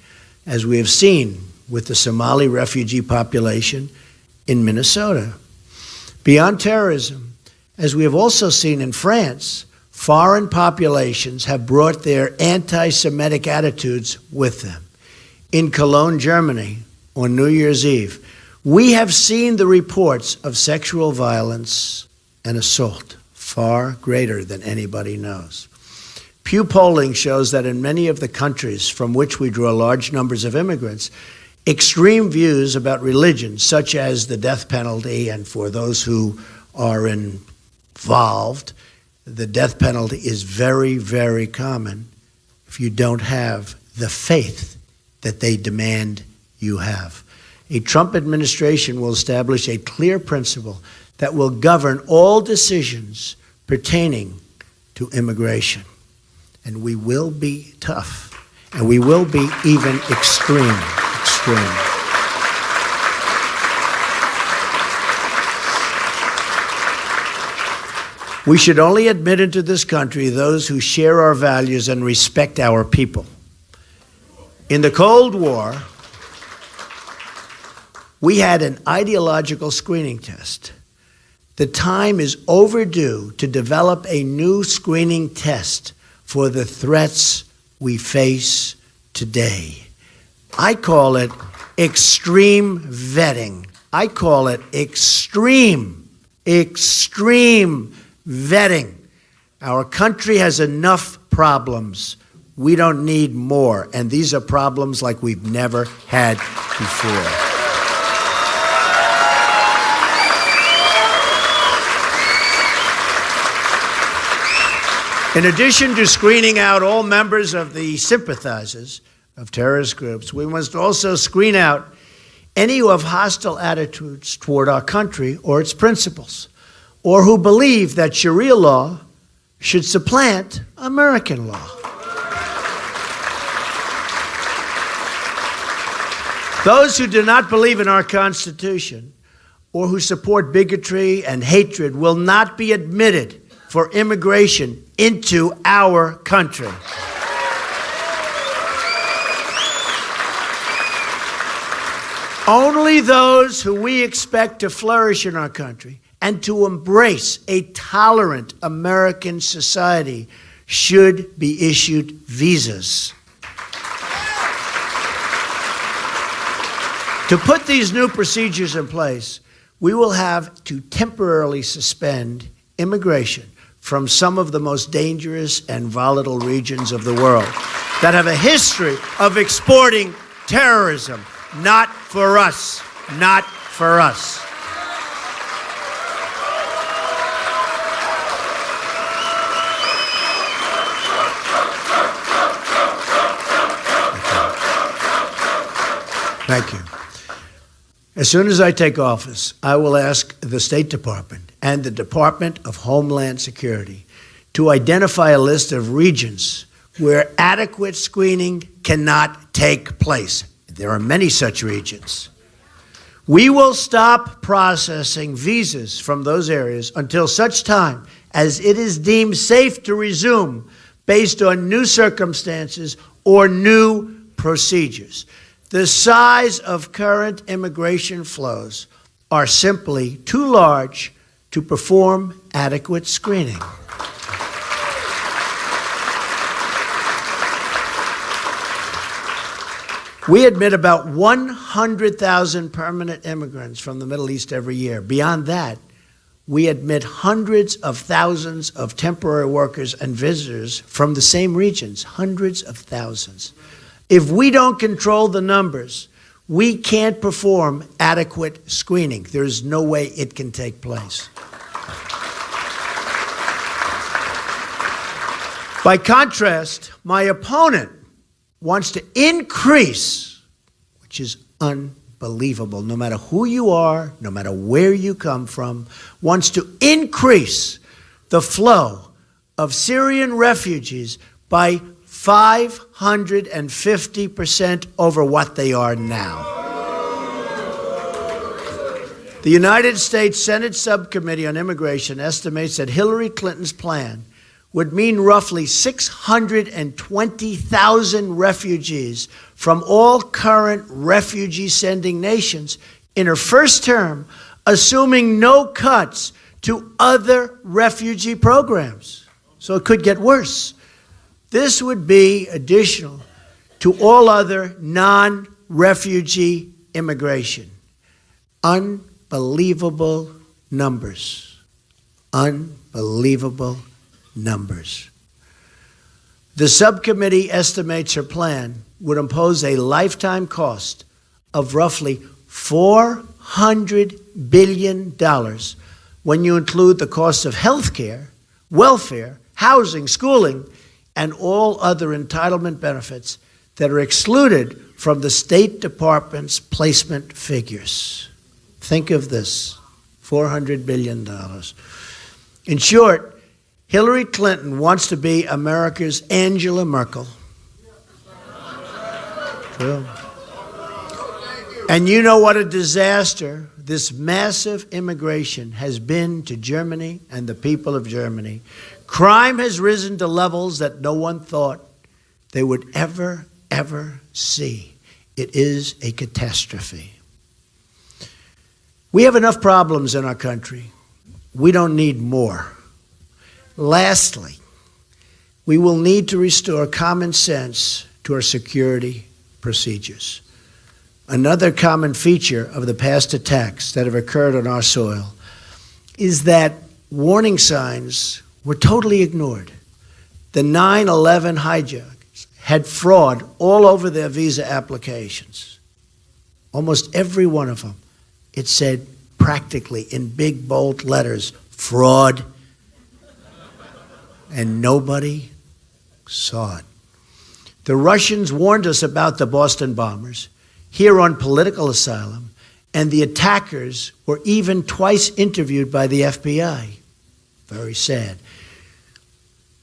as we have seen with the Somali refugee population in Minnesota. Beyond terrorism, as we have also seen in France, foreign populations have brought their anti-Semitic attitudes with them. In Cologne, Germany, on New Year's Eve, we have seen the reports of sexual violence and assault, far greater than anybody knows. Pew polling shows that in many of the countries from which we draw large numbers of immigrants, extreme views about religion, such as the death penalty, and for those who are involved, the death penalty is very, very common if you don't have the faith that they demand you have. A Trump administration will establish a clear principle that will govern all decisions pertaining to immigration. And we will be tough, and we will be even extreme. We should only admit into this country those who share our values and respect our people. In the Cold War, we had an ideological screening test. The time is overdue to develop a new screening test for the threats we face today. I call it extreme vetting. I call it extreme vetting. Our country has enough problems. We don't need more. And these are problems like we've never had before. In addition to screening out all members of the sympathizers of terrorist groups, we must also screen out any who have hostile attitudes toward our country or its principles, or who believe that Sharia law should supplant American law. Those who do not believe in our Constitution or who support bigotry and hatred will not be admitted for immigration into our country. Only those who we expect to flourish in our country and to embrace a tolerant American society should be issued visas. To put these new procedures in place, we will have to temporarily suspend immigration from some of the most dangerous and volatile regions of the world that have a history of exporting terrorism. Not for us. Not for us. Thank you. As soon as I take office, I will ask the State Department and the Department of Homeland Security to identify a list of regions where adequate screening cannot take place. There are many such regions. We will stop processing visas from those areas until such time as it is deemed safe to resume based on new circumstances or new procedures. The size of current immigration flows are simply too large to perform adequate screening. We admit about 100,000 permanent immigrants from the Middle East every year. Beyond that, we admit hundreds of thousands of temporary workers and visitors from the same regions, hundreds of thousands. If we don't control the numbers, we can't perform adequate screening. There is no way it can take place. By contrast, my opponent wants to increase, which is unbelievable, no matter who you are, no matter where you come from, wants to increase the flow of Syrian refugees by 550% over what they are now. The United States Senate Subcommittee on Immigration estimates that Hillary Clinton's plan would mean roughly 620,000 refugees from all current refugee-sending nations in her first term, assuming no cuts to other refugee programs. So it could get worse. This would be additional to all other non-refugee immigration. Unbelievable numbers. Unbelievable numbers. The subcommittee estimates her plan would impose a lifetime cost of roughly $400 billion when you include the costs of health care, welfare, housing, schooling, and all other entitlement benefits that are excluded from the State Department's placement figures. Think of this, $400 billion. In short, Hillary Clinton wants to be America's Angela Merkel. True. And you know what a disaster this massive immigration has been to Germany and the people of Germany. Crime has risen to levels that no one thought they would ever see. It is a catastrophe. We have enough problems in our country. We don't need more. Lastly, we will need to restore common sense to our security procedures. Another common feature of the past attacks that have occurred on our soil is that warning signs were totally ignored. The 9/11 hijackers had fraud all over their visa applications. Almost every one of them. It said practically in big bold letters, fraud. And nobody saw it. The Russians warned us about the Boston bombers, here on political asylum, and the attackers were even twice interviewed by the FBI. Very sad.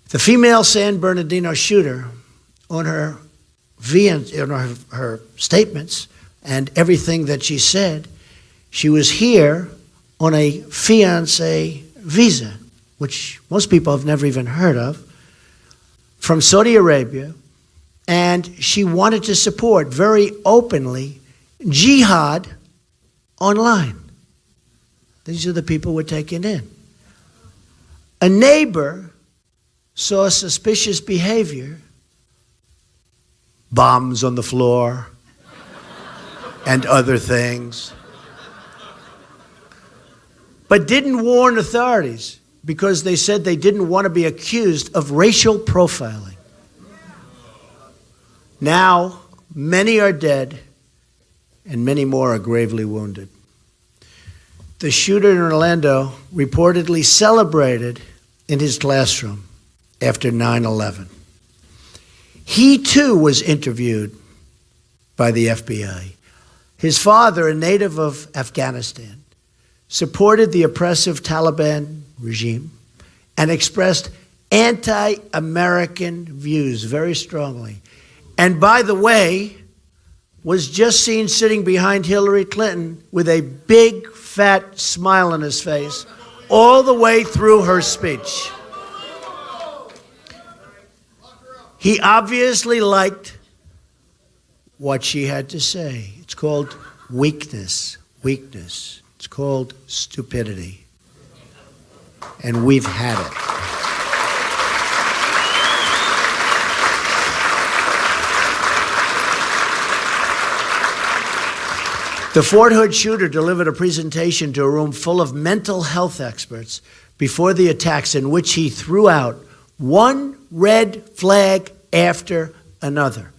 The female San Bernardino shooter, on her statements and everything that she said, she was here on a fiancé visa, which most people have never even heard of, from Saudi Arabia, and she wanted to support very openly jihad online. These are the people we're taking in. A neighbor saw suspicious behavior, bombs on the floor, and other things, but didn't warn authorities because they said they didn't want to be accused of racial profiling. Now, many are dead and many more are gravely wounded. The shooter in Orlando reportedly celebrated in his classroom after 9/11. He too was interviewed by the FBI. His father, a native of Afghanistan, supported the oppressive Taliban regime and expressed anti-American views very strongly. And by the way, was just seen sitting behind Hillary Clinton with a big, fat smile on his face all the way through her speech. He obviously liked what she had to say. It's called weakness. Weakness. It's called stupidity. And we've had it. The Fort Hood shooter delivered a presentation to a room full of mental health experts before the attacks, in which he threw out one red flag after another.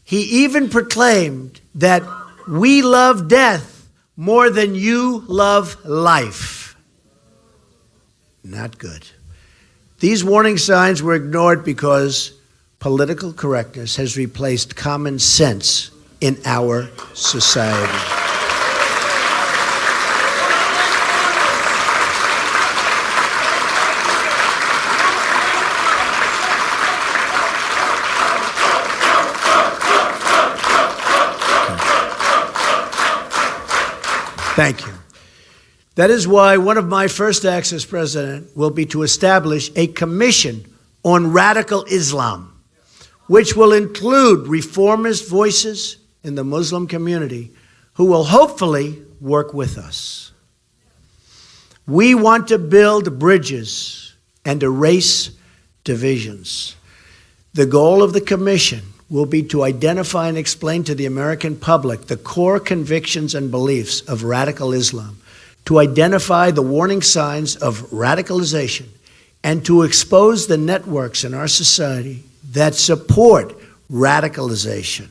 He even proclaimed that we love death more than you love life. Not good. These warning signs were ignored because political correctness has replaced common sense in our society. Thank you. That is why one of my first acts as president will be to establish a commission on radical Islam, which will include reformist voices in the Muslim community who will hopefully work with us. We want to build bridges and erase divisions. The goal of the commission will be to identify and explain to the American public the core convictions and beliefs of radical Islam, to identify the warning signs of radicalization, and to expose the networks in our society that support radicalization.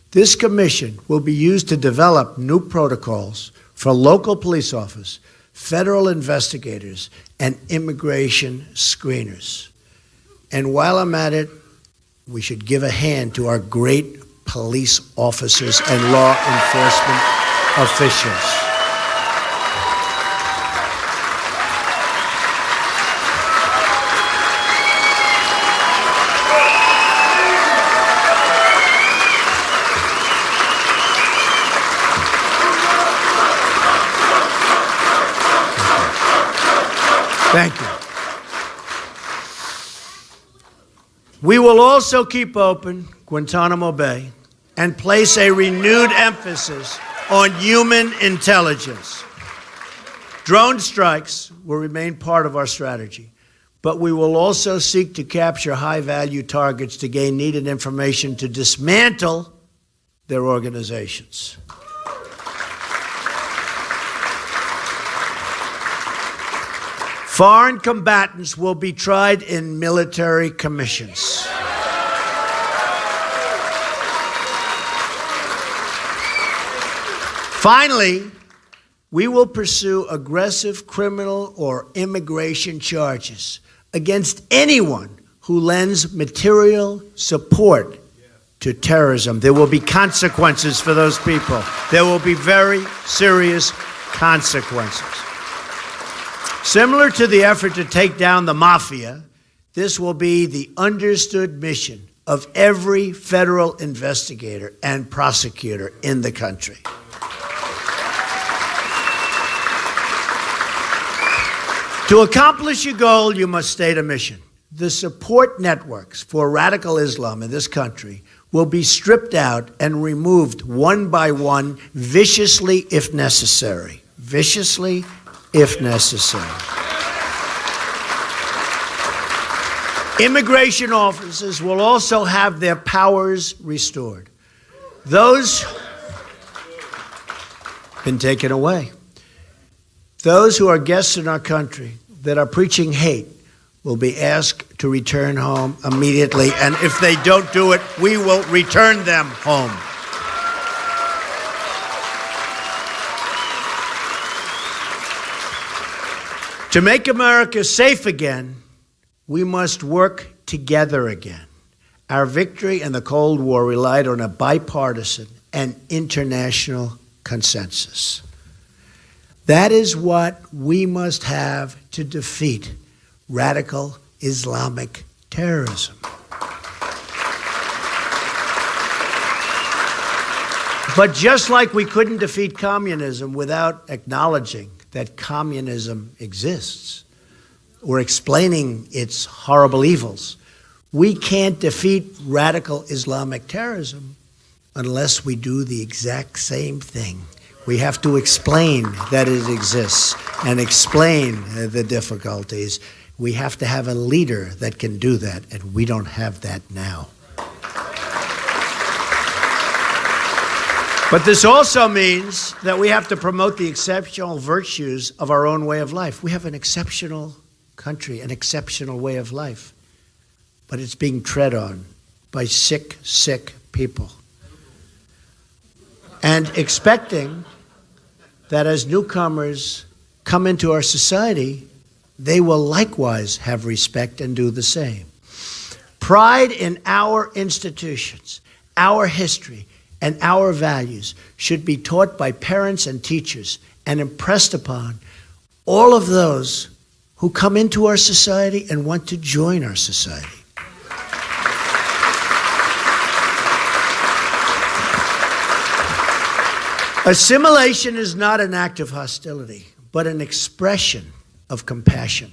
This commission will be used to develop new protocols for local police officers, federal investigators, and immigration screeners. And while I'm at it, we should give a hand to our great police officers and law enforcement officials. Thank you. We will also keep open Guantanamo Bay and place a renewed emphasis on human intelligence. Drone strikes will remain part of our strategy, but we will also seek to capture high-value targets to gain needed information to dismantle their organizations. Foreign combatants will be tried in military commissions. Finally, we will pursue aggressive criminal or immigration charges against anyone who lends material support to terrorism. There will be consequences for those people. There will be very serious consequences. Similar to the effort to take down the mafia, this will be the understood mission of every federal investigator and prosecutor in the country. To accomplish your goal, you must state a mission. The support networks for radical Islam in this country will be stripped out and removed one by one, viciously if necessary. Viciously if necessary. Immigration officers will also have their powers restored. Those been taken away. Those who are guests in our country that are preaching hate will be asked to return home immediately, and if they don't do it, we will return them home. To make America safe again, we must work together again. Our victory in the Cold War relied on a bipartisan and international consensus. That is what we must have to defeat radical Islamic terrorism. But just like we couldn't defeat communism without acknowledging that communism exists or explaining its horrible evils, we can't defeat radical Islamic terrorism unless we do the exact same thing. We have to explain that it exists and explain the difficulties. We have to have a leader that can do that, and we don't have that now. But this also means that we have to promote the exceptional virtues of our own way of life. We have an exceptional country, an exceptional way of life, but it's being tread on by sick people. And expecting that as newcomers come into our society, they will likewise have respect and do the same. Pride in our institutions, our history, and our values should be taught by parents and teachers and impressed upon all of those who come into our society and want to join our society. Assimilation is not an act of hostility, but an expression of compassion.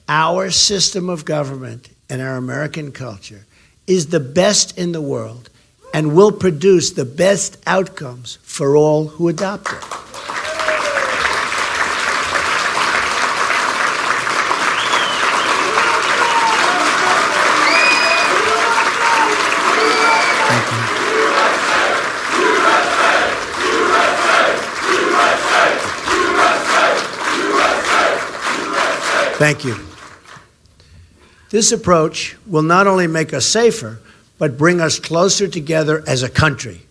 Our system of government and our American culture is the best in the world and will produce the best outcomes for all who adopt it. Thank you. This approach will not only make us safer, but bring us closer together as a country.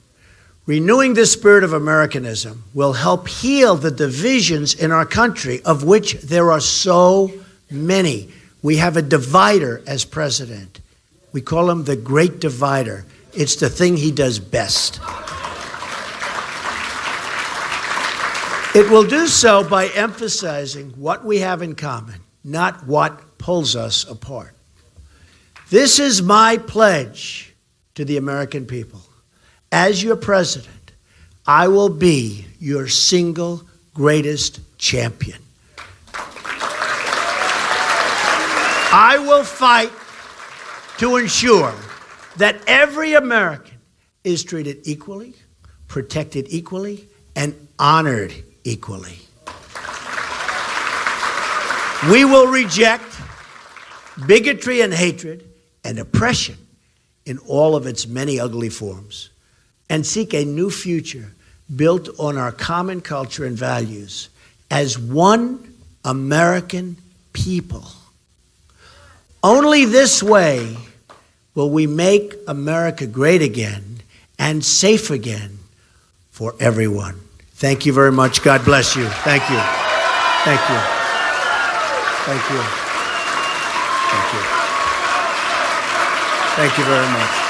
Renewing this spirit of Americanism will help heal the divisions in our country, of which there are so many. We have a divider as president. We call him the Great Divider. It's the thing he does best. It will do so by emphasizing what we have in common, not what pulls us apart. This is my pledge to the American people. As your president, I will be your single greatest champion. I will fight to ensure that every American is treated equally, protected equally, and honored equally. We will reject bigotry and hatred and oppression in all of its many ugly forms and seek a new future built on our common culture and values as one American people. Only this way will we make America great again and safe again for everyone. Thank you very much. God bless you. Thank you. Thank you. Thank you. Thank you. Thank you very much.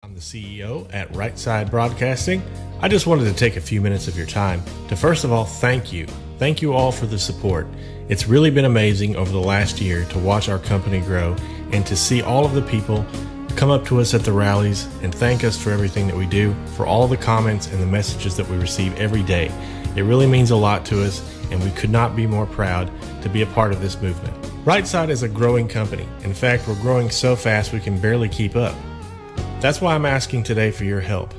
I'm the CEO at Right Side Broadcasting. I just wanted to take a few minutes of your time to first of all thank you. Thank you all for the support. It's really been amazing over the last year to watch our company grow and to see all of the people come up to us at the rallies and thank us for everything that we do, for all the comments and the messages that we receive every day. It really means a lot to us, and we could not be more proud to be a part of this movement. Right Side is a growing company. In fact, we're growing so fast we can barely keep up. That's why I'm asking today for your help.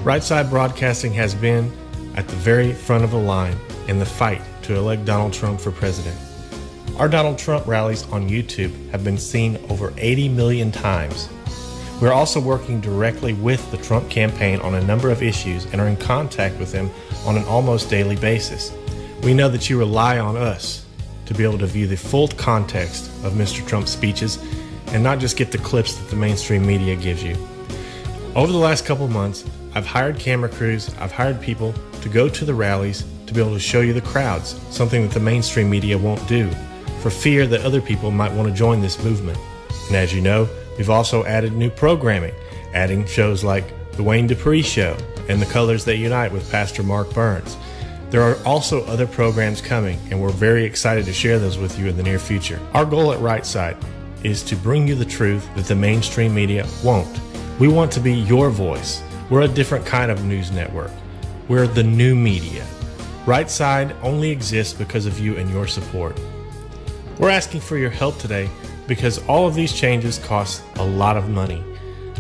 Right Side Broadcasting has been at the very front of the line in the fight to elect Donald Trump for president. Our Donald Trump rallies on YouTube have been seen over 80 million times. We're also working directly with the Trump campaign on a number of issues and are in contact with them on an almost daily basis. We know that you rely on us to be able to view the full context of Mr. Trump's speeches and not just get the clips that the mainstream media gives you. Over the last couple of months, I've hired camera crews, I've hired people to go to the rallies to be able to show you the crowds, something that the mainstream media won't do, for fear that other people might want to join this movement. And as you know, we've also added new programming, adding shows like The Wayne Dupree Show and The Colors That Unite with Pastor Mark Burns. There are also other programs coming, and we're very excited to share those with you in the near future. Our goal at Right Side is to bring you the truth that the mainstream media won't. We want to be your voice. We're a different kind of news network. We're the new media. Right Side only exists because of you and your support. We're asking for your help today because all of these changes cost a lot of money.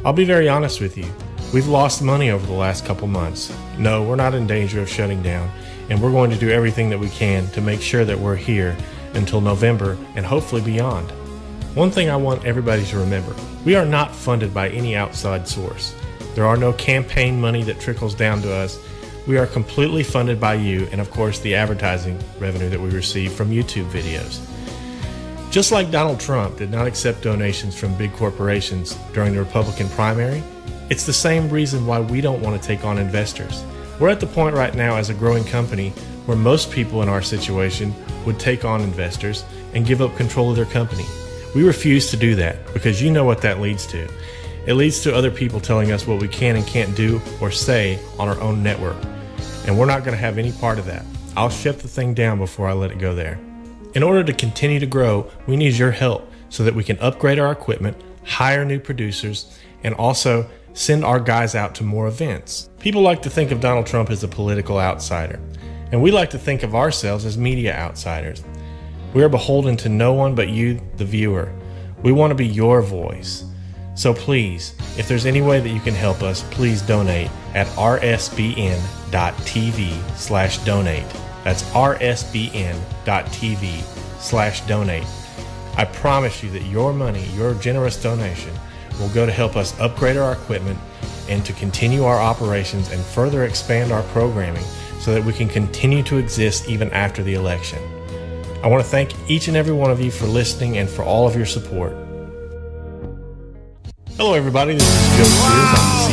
I'll be very honest with you. We've lost money over the last couple months. No, we're not in danger of shutting down, and we're going to do everything that we can to make sure that we're here until November and hopefully beyond. One thing I want everybody to remember, we are not funded by any outside source. There are no campaign money that trickles down to us. We are completely funded by you and, of course, the advertising revenue that we receive from YouTube videos. Just like Donald Trump did not accept donations from big corporations during the Republican primary, it's the same reason why we don't want to take on investors. We're at the point right now as a growing company where most people in our situation would take on investors and give up control of their company. We refuse to do that because you know what that leads to. It leads to other people telling us what we can and can't do or say on our own network. And we're not going to have any part of that. I'll shut the thing down before I let it go there. In order to continue to grow, we need your help so that we can upgrade our equipment, hire new producers, and also send our guys out to more events. People like to think of Donald Trump as a political outsider, and we like to think of ourselves as media outsiders. We are beholden to no one but you, the viewer. We want to be your voice. So please, if there's any way that you can help us, please donate at rsbn.tv/donate. That's rsbn.tv/donate. I promise you that your money, your generous donation, will go to help us upgrade our equipment and to continue our operations and further expand our programming so that we can continue to exist even after the election. I want to thank each and every one of you for listening and for all of your support. Hello everybody, this is Joe Spears. I'm the